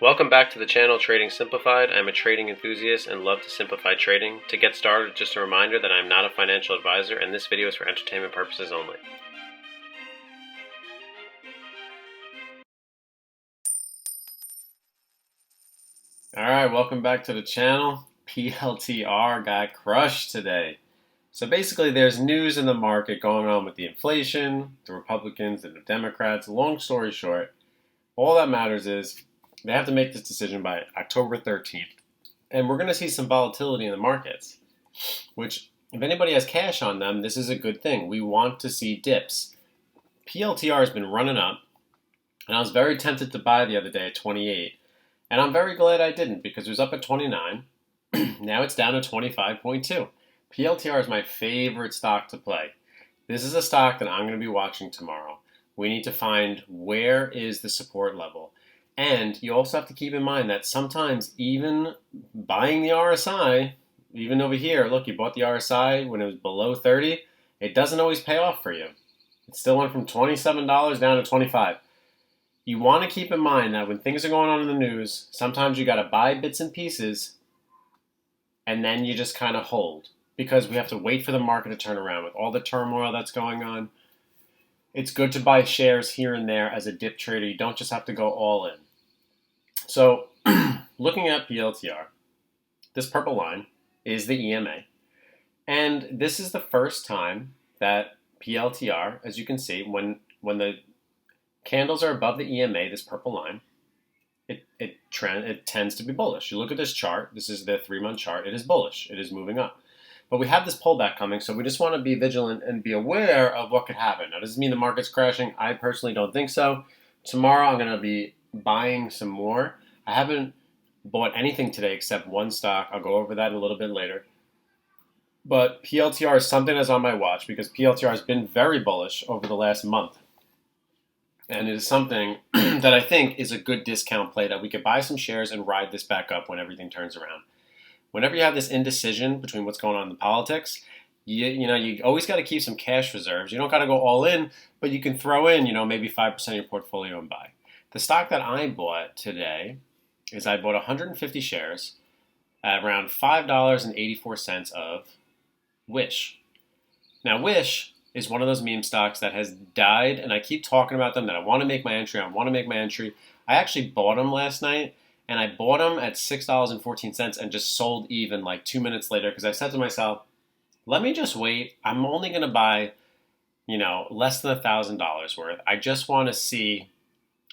Welcome back to the channel Trading Simplified. I'm a trading enthusiast and love to simplify trading. To get started, just a reminder that I'm not a financial advisor and this video is for entertainment purposes only. Alright, welcome back to the channel. PLTR got crushed today. So basically there's news in the market going on with the inflation, the Republicans and the Democrats. Long story short, all that matters is they have to make this decision by October 13th. And we're going to see some volatility in the markets, which if anybody has cash on them, this is a good thing. We want to see dips. PLTR has been running up, and I was very tempted to buy the other day at 28. And I'm very glad I didn't because it was up at 29. Now it's down to 25.2. PLTR is my favorite stock to play. This is a stock that I'm going to be watching tomorrow. We need to find where is the support level. And you also have to keep in mind that sometimes even buying the RSI, even over here, look, you bought the RSI when it was below 30, it doesn't always pay off for you. It still went from $27 down to 25. You want to keep in mind that when things are going on in the news, sometimes you got to buy bits and pieces and then you just kind of hold because we have to wait for the market to turn around with all the turmoil that's going on. It's good to buy shares here and there as a dip trader. You don't just have to go all in. So looking at PLTR, this purple line is the EMA. And this is the first time that PLTR, as you can see, when the candles are above the EMA, this purple line, it tends to be bullish. You look at this chart, this is the 3-month chart, it is bullish, it is moving up. But we have this pullback coming, so we just want to be vigilant and be aware of what could happen. Now, does it mean the market's crashing? I personally don't think so. Tomorrow, I'm going to be buying some more. I haven't bought anything today except one stock. I'll go over that a little bit later. But PLTR is something that's on my watch because PLTR has been very bullish over the last month. And it is something that I think is a good discount play that we could buy some shares and ride this back up when everything turns around. Whenever you have this indecision between what's going on in the politics, you always got to keep some cash reserves. You don't got to go all in, but you can throw in, maybe 5% of your portfolio and buy. The stock that I bought today is I bought 150 shares at around $5.84 of Wish. Now, Wish is one of those meme stocks that has died, and I keep talking about them, that I want to make my entry. I actually bought them last night. And I bought them at $6.14 and just sold even like 2 minutes later because I said to myself, let me just wait. I'm only going to buy, less than $1,000 worth. I just want to see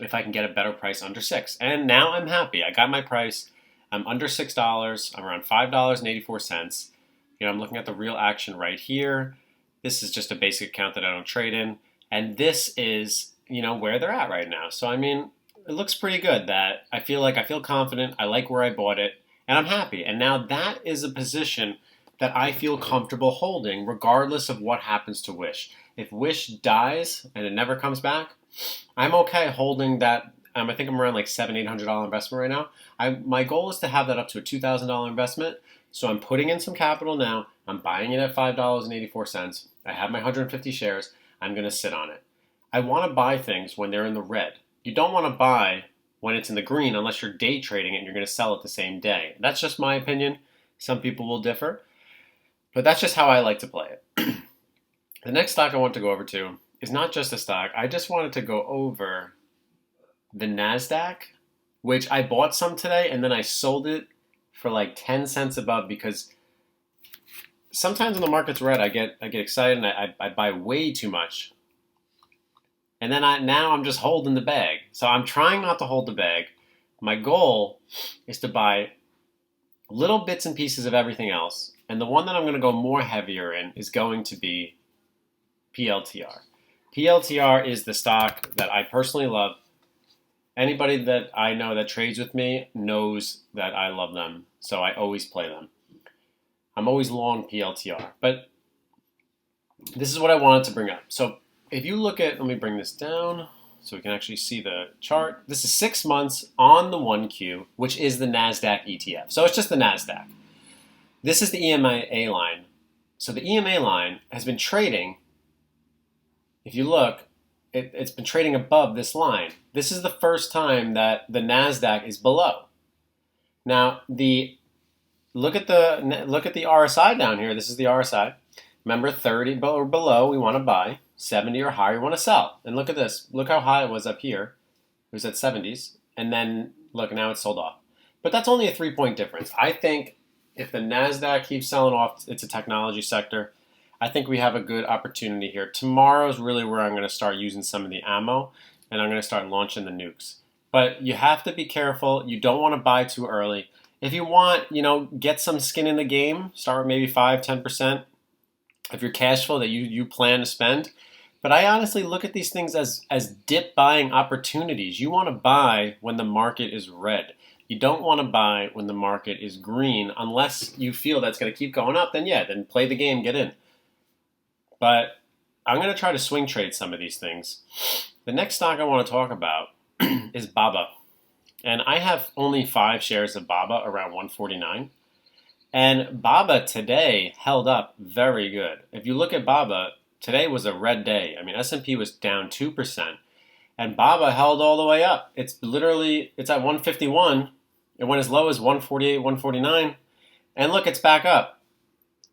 if I can get a better price under $6. And now I'm happy. I got my price. I'm under $6. I'm around $5.84. I'm looking at the real action right here. This is just a basic account that I don't trade in. And this is, where they're at right now. So, it looks pretty good. That I feel confident. I like where I bought it, and I'm happy. And now that is a position that I feel comfortable holding regardless of what happens to Wish. If Wish dies and it never comes back, I'm okay holding that. I think I'm around like $700-800 investment right now. My goal is to have that up to a $2,000 investment. So I'm putting in some capital now. I'm buying it at $5.84. I have my 150 shares. I'm going to sit on it. I want to buy things when they're in the red. You don't want to buy when it's in the green unless you're day trading it and you're going to sell it the same day. That's just my opinion. Some people will differ. But that's just how I like to play it. The next stock I want to go over to is not just a stock. I just wanted to go over the NASDAQ, which I bought some today and then I sold it for like 10 cents above because sometimes when the market's red, I get excited and I buy way too much. And then now I'm just holding the bag. So I'm trying not to hold the bag. My goal is to buy little bits and pieces of everything else. And the one that I'm going to go more heavier in is going to be PLTR. PLTR is the stock that I personally love. Anybody that I know that trades with me knows that I love them. So I always play them. I'm always long PLTR. But this is what I wanted to bring up. So if you look at, let me bring this down so we can actually see the chart. This is 6 months on the 1Q, which is the NASDAQ ETF. So it's just the NASDAQ. This is the EMA line. So the EMA line has been trading, if you look, it's been trading above this line. This is the first time that the Nasdaq is below. Now look at the RSI down here. This is the RSI. Remember, 30 or below we want to buy, 70 or higher we want to sell. And look at this. Look how high it was up here. It was at 70s, and then look, now it's sold off. But that's only a 3-point difference. I think if the Nasdaq keeps selling off, it's a technology sector. I think we have a good opportunity here. Tomorrow's really where I'm going to start using some of the ammo, and I'm going to start launching the nukes. But you have to be careful. You don't want to buy too early. If you want, get some skin in the game, start with maybe 5-10% of your cash flow that you plan to spend. But I honestly look at these things as dip buying opportunities. You want to buy when the market is red. You don't want to buy when the market is green unless you feel that's going to keep going up. Then play the game, get in. But I'm going to try to swing trade some of these things. The next stock I want to talk about is BABA. And I have only 5 shares of BABA around 149. And BABA today held up very good. If you look at BABA, today was a red day. I mean, S&P was down 2%, and BABA held all the way up. It's at 151. It went as low as 148, 149, and look, it's back up.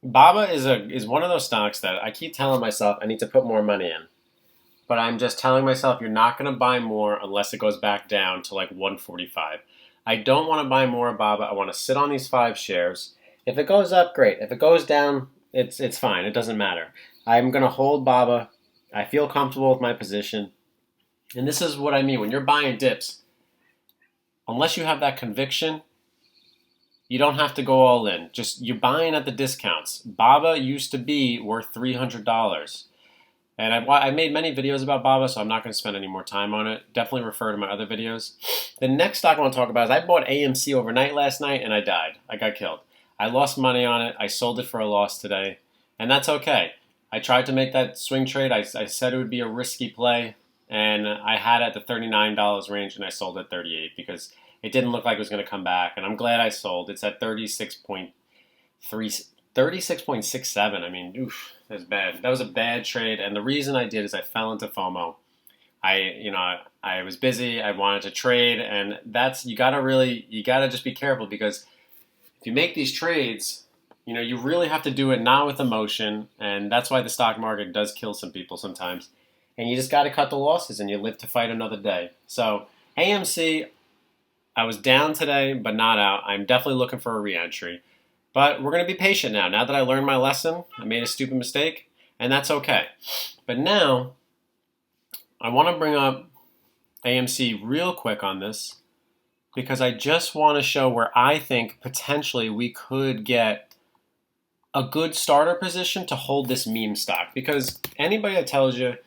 BABA is one of those stocks that I keep telling myself I need to put more money in, but I'm just telling myself you're not going to buy more unless it goes back down to like 145. I don't want to buy more of BABA. I want to sit on these 5 shares. If it goes up, great. If it goes down, it's fine. It doesn't matter. I'm going to hold BABA. I feel comfortable with my position. And this is what I mean. When you're buying dips, unless you have that conviction, you don't have to go all in. Just you're buying at the discounts. BABA used to be worth $300. And I made many videos about BABA, so I'm not going to spend any more time on it. Definitely refer to my other videos. The next stock I want to talk about is I bought AMC overnight last night, and I died. I got killed. I lost money on it. I sold it for a loss today, and that's okay. I tried to make that swing trade. I said it would be a risky play, and I had it at the $39 range, and I sold at $38 because it didn't look like it was going to come back, and I'm glad I sold. It's at 36.67. I mean, oof, that's bad. That was a bad trade, and the reason I did is I fell into FOMO. I was busy. I wanted to trade, and you gotta just be careful because if you make these trades, you really have to do it not with emotion, and that's why the stock market does kill some people sometimes. And you just got to cut the losses, and you live to fight another day. So AMC, I was down today, but not out. I'm definitely looking for a re-entry. But we're going to be patient now. Now that I learned my lesson, I made a stupid mistake, and that's okay. But now, I want to bring up AMC real quick on this, because I just want to show where I think potentially we could get a good starter position to hold this meme stock. Because anybody that tells you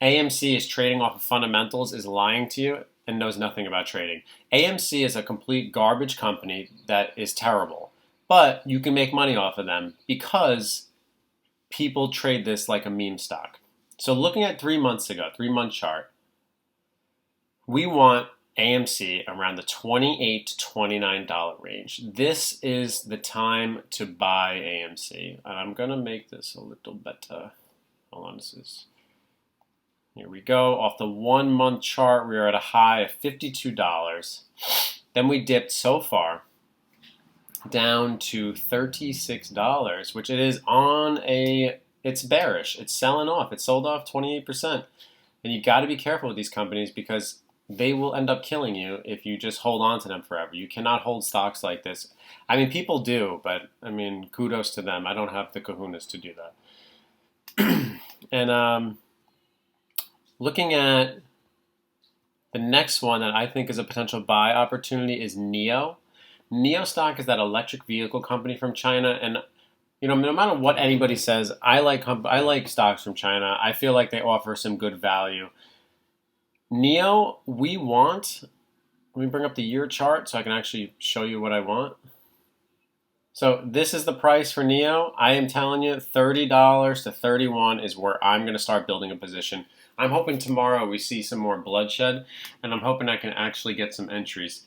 AMC is trading off of fundamentals is lying to you and knows nothing about trading. AMC is a complete garbage company that is terrible. But you can make money off of them because people trade this like a meme stock. So looking at 3 months ago, 3-month chart, we want AMC around the $28 to $29 range. This is the time to buy AMC. And I'm going to make this a little better. Hold on, here we go. Off the 1-month chart, we are at a high of $52. Then we dipped so far down to $36, which it is it's bearish. It's selling off. It sold off 28%. And you got to be careful with these companies because they will end up killing you if you just hold on to them forever. You cannot hold stocks like this. I mean, people do, but I mean, kudos to them. I don't have the kahunas to do that. And looking at the next one that I think is a potential buy opportunity is NIO. NIO stock is that electric vehicle company from China, and no matter what anybody says, I like stocks from China. I feel like they offer some good value. NIO, let me bring up the year chart so I can actually show you what I want. So this is the price for NIO. I am telling you, $30 to $31 is where I'm going to start building a position. I'm hoping tomorrow we see some more bloodshed, and I'm hoping I can actually get some entries.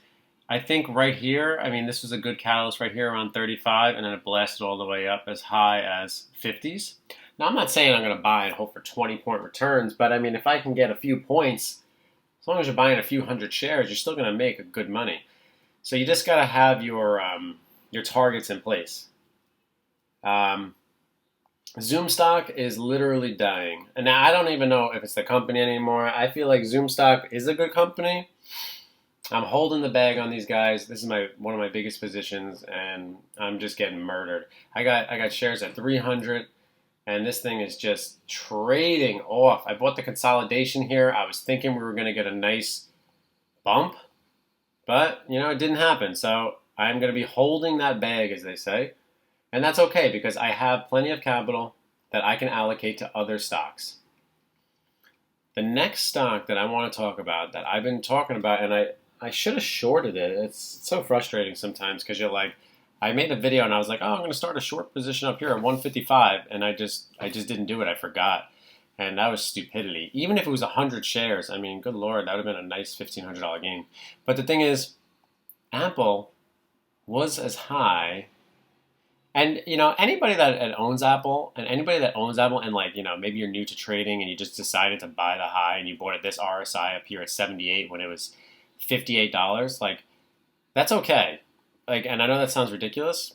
I think right here, this was a good catalyst right here around 35, and then it blasted all the way up as high as 50s. Now, I'm not saying I'm going to buy and hope for 20-point returns, but I mean, if I can get a few points, as long as you're buying a few hundred shares, you're still going to make a good money. So you just got to have your targets in place. Zoom stock is literally dying. And now I don't even know if it's the company anymore. I feel like Zoom stock is a good company. I'm holding the bag on these guys. This is one of my biggest positions, and I'm just getting murdered. I got shares at 300, and this thing is just trading off. I bought the consolidation here. I was thinking we were going to get a nice bump, but it didn't happen. So I'm going to be holding that bag, as they say. And that's okay because I have plenty of capital that I can allocate to other stocks. The next stock that I want to talk about that I've been talking about, and I should have shorted it. It's so frustrating sometimes because you're like, I made a video and I was like, oh, I'm going to start a short position up here at 155, and I just didn't do it. I forgot. And that was stupidity. Even if it was 100 shares, I mean, good Lord, that would have been a nice $1,500 gain. But the thing is, Apple was as high. And, anybody that owns Apple and maybe you're new to trading and you just decided to buy the high and you bought at this RSI up here at 78 when it was $58, like, that's okay. Like, and I know that sounds ridiculous,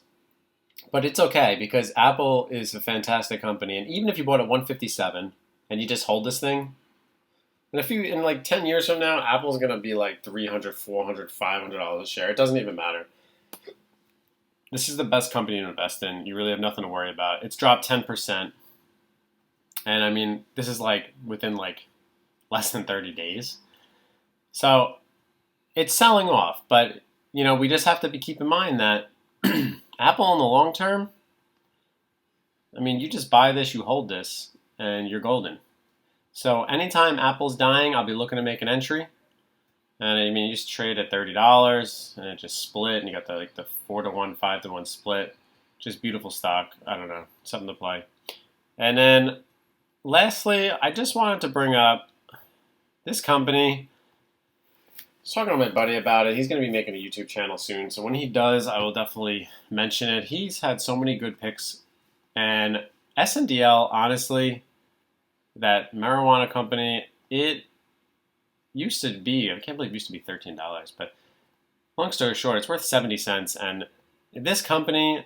but it's okay because Apple is a fantastic company. And even if you bought at 157 and you just hold this thing, in like 10 years from now, Apple's going to be like $300, $400, $500 a share. It doesn't even matter. This is the best company to invest in. You really have nothing to worry about. It's dropped 10%. And I mean, this is like within like less than 30 days. So it's selling off. But, we just have to keep in mind that Apple in the long term, I mean, you just buy this, you hold this, and you're golden. So anytime Apple's dying, I'll be looking to make an entry. And I mean, you used to trade at $30, and it just split, and you got the 4-to-1, 5-to-1 split. Just beautiful stock. I don't know, something to play. And then, lastly, I just wanted to bring up this company. I was talking to my buddy about it. He's going to be making a YouTube channel soon, so when he does, I will definitely mention it. He's had so many good picks, and SNDL, honestly, that marijuana company, it used to be, I can't believe it used to be $13, but long story short, it's worth 70 cents, and this company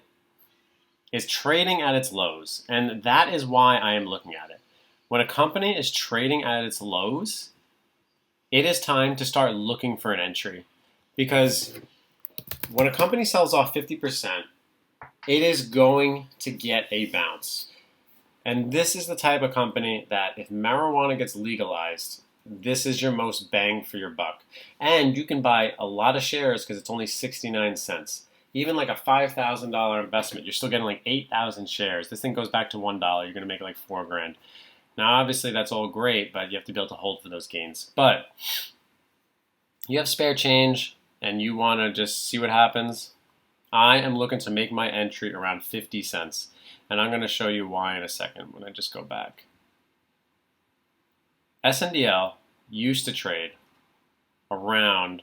is trading at its lows, and that is why I am looking at it. When a company is trading at its lows, it is time to start looking for an entry, because when a company sells off 50%, it is going to get a bounce. And this is the type of company that if marijuana gets legalized, this is your most bang for your buck. And you can buy a lot of shares because it's only 69 cents. Even like a $5,000 investment, you're still getting like 8,000 shares. This thing goes back to $1. You're going to make like $4,000. Now, obviously, that's all great, but you have to be able to hold for those gains. But you have spare change and you want to just see what happens. I am looking to make my entry around 50 cents. And I'm going to show you why in a second when I just go back. SNDL used to trade around,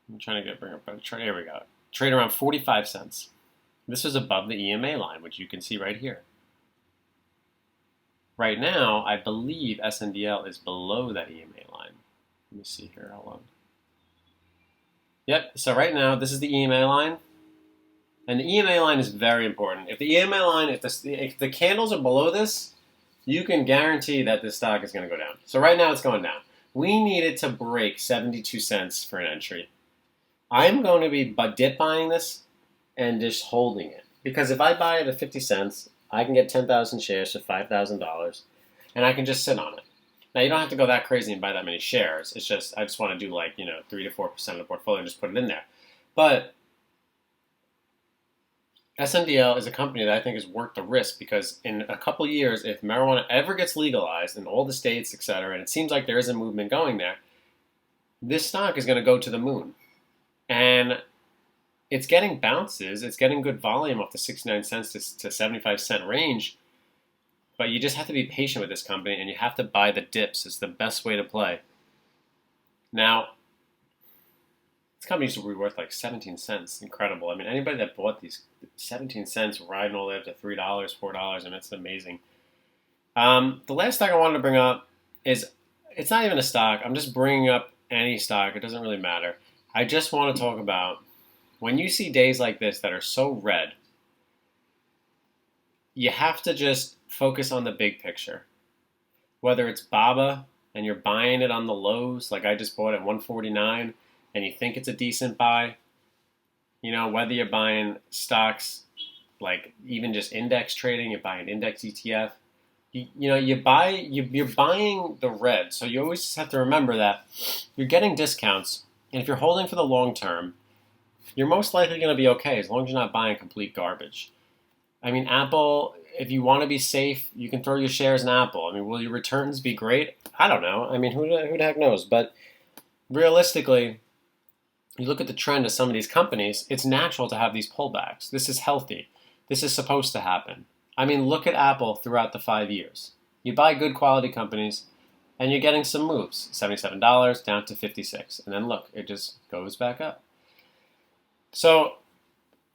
I'm trying to bring up a trade, here we go. Trade around 45 cents. This was above the EMA line, which you can see right here. Right now, I believe SNDL is below that EMA line. Let me see here, hold on. Yep, so right now, this is the EMA line. And the EMA line is very important. If the EMA line, if the candles are below this, you can guarantee that this stock is going to go down. So right now it's going down. We need it to break 72 cents for an entry. I'm going to be dip buying this and just holding it. Because if I buy it at 50 cents, I can get 10,000 shares for $5,000, and I can just sit on it. Now, you don't have to go that crazy and buy that many shares. It's just, I just want to do 3 to 4% of the portfolio and just put it in there. But SNDL is a company that I think is worth the risk because in a couple years, if marijuana ever gets legalized in all the states, etc., and it seems like there is a movement going there, this stock is going to go to the moon. And it's getting bounces. It's getting good volume off the 69 cents to 75 cent range. But you just have to be patient with this company, and you have to buy the dips. It's the best way to play. Now, This company used to be worth like 17 cents. Incredible. I mean, anybody that bought these 17 cents riding all the way up to $3, $4, and it's amazing. The last stock I wanted to bring up is it's not even a stock. I'm just bringing up any stock. It doesn't really matter. I just want to talk about when you see days like this that are so red, you have to just focus on the big picture. Whether it's BABA and you're buying it on the lows, like I just bought at 149, and you think it's a decent buy, whether you're buying stocks like even just index trading, you buy an index ETF, you're buying the red. So you always have to remember that you're getting discounts, and if you're holding for the long term, you're most likely going to be okay as long as you're not buying complete garbage. I mean, Apple, if you want to be safe, you can throw your shares in Apple. I mean, will your returns be great? I don't know. I mean, who the heck knows? But realistically, you look at the trend of some of these companies, it's natural to have these pullbacks. This is healthy. This is supposed to happen. I mean, look at Apple throughout the 5 years. You buy good quality companies, and you're getting some moves. $77 down to $56. And then look, it just goes back up. So,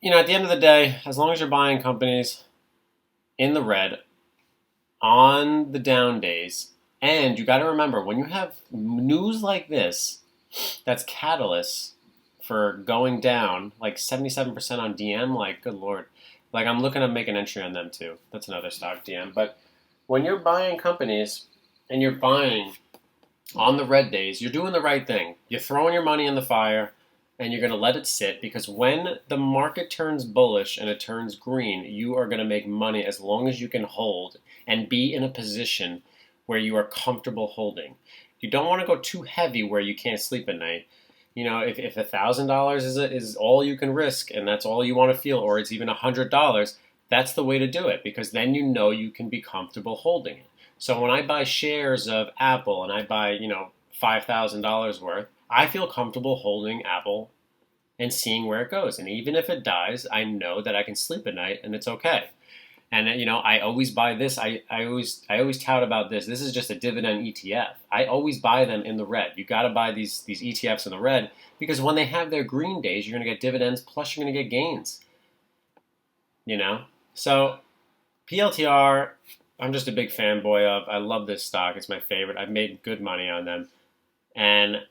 at the end of the day, as long as you're buying companies in the red on the down days, and you got to remember, when you have news like this, that's catalysts for going down, like 77% on DM, like, good Lord. Like, I'm looking to make an entry on them, too. That's another stock, DM. But when you're buying companies and you're buying on the red days, you're doing the right thing. You're throwing your money in the fire, and you're going to let it sit, because when the market turns bullish and it turns green, you are going to make money as long as you can hold and be in a position where you are comfortable holding. You don't want to go too heavy where you can't sleep at night. If $1,000 is all you can risk and that's all you want to feel, or it's even $100, that's the way to do it, because then you can be comfortable holding it. So when I buy shares of Apple and I buy, $5,000 worth, I feel comfortable holding Apple and seeing where it goes. And even if it dies, I know that I can sleep at night and it's okay. And I always buy this. I always tout about this. This is just a dividend ETF. I always buy them in the red. You got to buy these ETFs in the red, because when they have their green days, you're going to get dividends, plus you're going to get gains. So PLTR, I'm just a big fanboy of. I love this stock. It's my favorite. I've made good money on them. And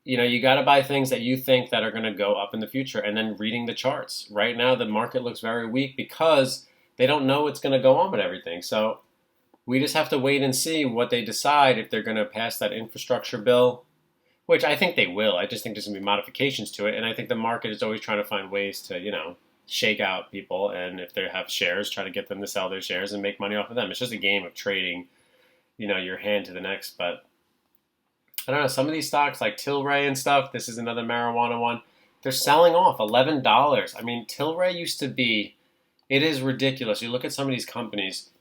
you got to buy things that you think that are going to go up in the future, and then reading the charts. Right now, the market looks very weak because they don't know what's going to go on with everything. So we just have to wait and see what they decide, if they're going to pass that infrastructure bill, which I think they will. I just think there's going to be modifications to it. And I think the market is always trying to find ways to, shake out people. And if they have shares, try to get them to sell their shares and make money off of them. It's just a game of trading, your hand to the next. But I don't know, some of these stocks like Tilray and stuff, this is another marijuana one, they're selling off $11. I mean, Tilray used to be, it is ridiculous. You look at some of these companies,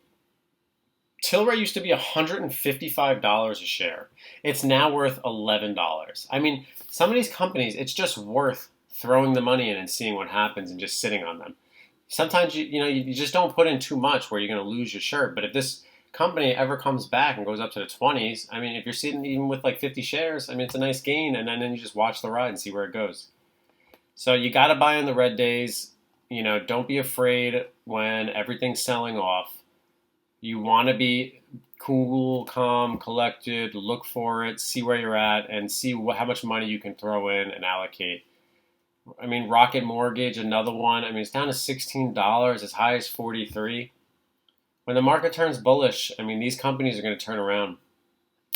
Tilray used to be $155 a share. It's now worth $11. I mean, some of these companies, it's just worth throwing the money in and seeing what happens and just sitting on them. Sometimes you just don't put in too much where you're going to lose your shirt. But if this company ever comes back and goes up to the 20s, I mean, if you're sitting even with like 50 shares, I mean, it's a nice gain, and then you just watch the ride and see where it goes. So you got to buy on the red days. Don't be afraid when everything's selling off. You want to be cool, calm, collected, look for it, see where you're at, and see how much money you can throw in and allocate. I mean, Rocket Mortgage, another one. I mean, it's down to $16, as high as $43. When the market turns bullish, I mean, these companies are going to turn around.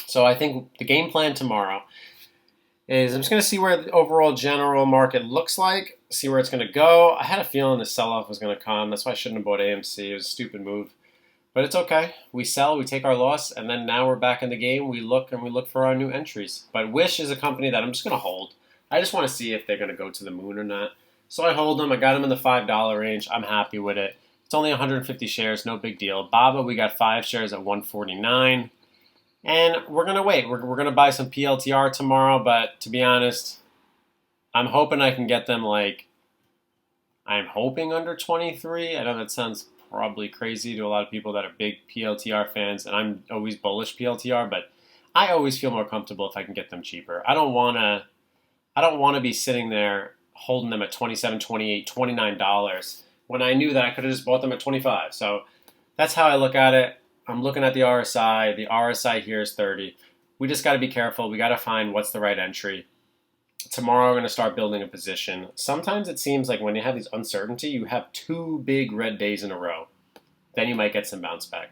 So I think the game plan tomorrow is I'm just going to see where the overall general market looks like, see where it's going to go. I had a feeling the sell-off was going to come. That's why I shouldn't have bought AMC. It was a stupid move. But it's okay. We sell, we take our loss, and then now we're back in the game. We look for our new entries. But Wish is a company that I'm just going to hold. I just want to see if they're going to go to the moon or not. So I hold them. I got them in the $5 range. I'm happy with it. It's only 150 shares, no big deal. BABA, we got 5 shares at 149. And we're going to wait. We're going to buy some PLTR tomorrow, but to be honest, I'm hoping I can get them I'm hoping under 23. I know that sounds probably crazy to a lot of people that are big PLTR fans, and I'm always bullish PLTR, but I always feel more comfortable if I can get them cheaper. I don't want to I don't want to be sitting there holding them at $27, $28, $29 when I knew that I could have just bought them at 25. So that's how I look at it. I'm looking at the RSI. The RSI here is 30. We just got to be careful. We got to find what's the right entry. Tomorrow I'm going to start building a position. Sometimes it seems like when you have these uncertainty, you have 2 big red days in a row. Then you might get some bounce back.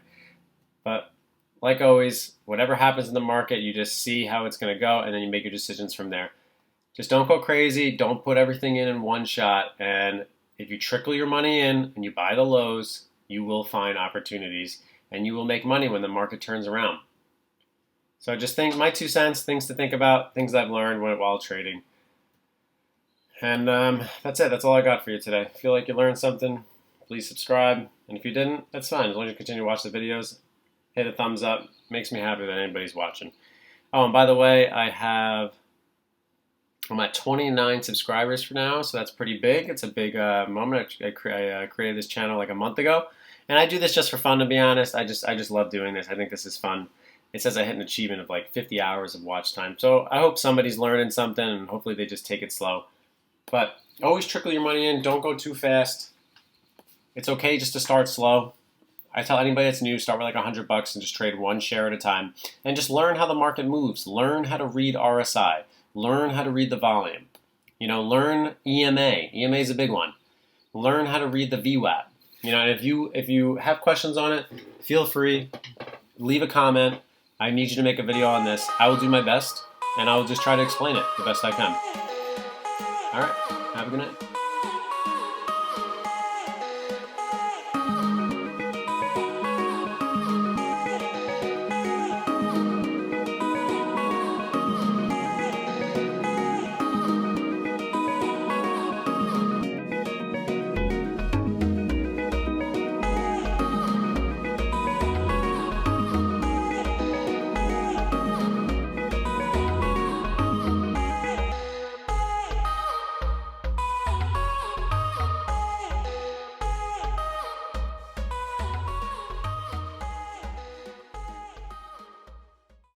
But like always, whatever happens in the market, you just see how it's going to go, and then you make your decisions from there. Just don't go crazy. Don't put everything in one shot. And if you trickle your money in and you buy the lows, you will find opportunities, and you will make money when the market turns around. So just think, my 2 cents, things to think about, things I've learned while trading. And that's it. That's all I got for you today. If you feel like you learned something, please subscribe. And if you didn't, that's fine. As long as you continue to watch the videos, hit a thumbs up. Makes me happy that anybody's watching. Oh, and by the way, I'm at 29 subscribers for now, so that's pretty big. It's a big moment. I created this channel like a month ago, and I do this just for fun, to be honest. I just love doing this. I think this is fun. It says I hit an achievement of like 50 hours of watch time. So I hope somebody's learning something, and hopefully they just take it slow. But always trickle your money in. Don't go too fast. It's okay just to start slow. I tell anybody that's new, start with like $100 and just trade 1 share at a time. And just learn how the market moves. Learn how to read RSI. Learn how to read the volume. Learn EMA. EMA is a big one. Learn how to read the VWAP. And if you have questions on it, feel free. Leave a comment. I need you to make a video on this. I will do my best, and I will just try to explain it the best I can. All right. Have a good night.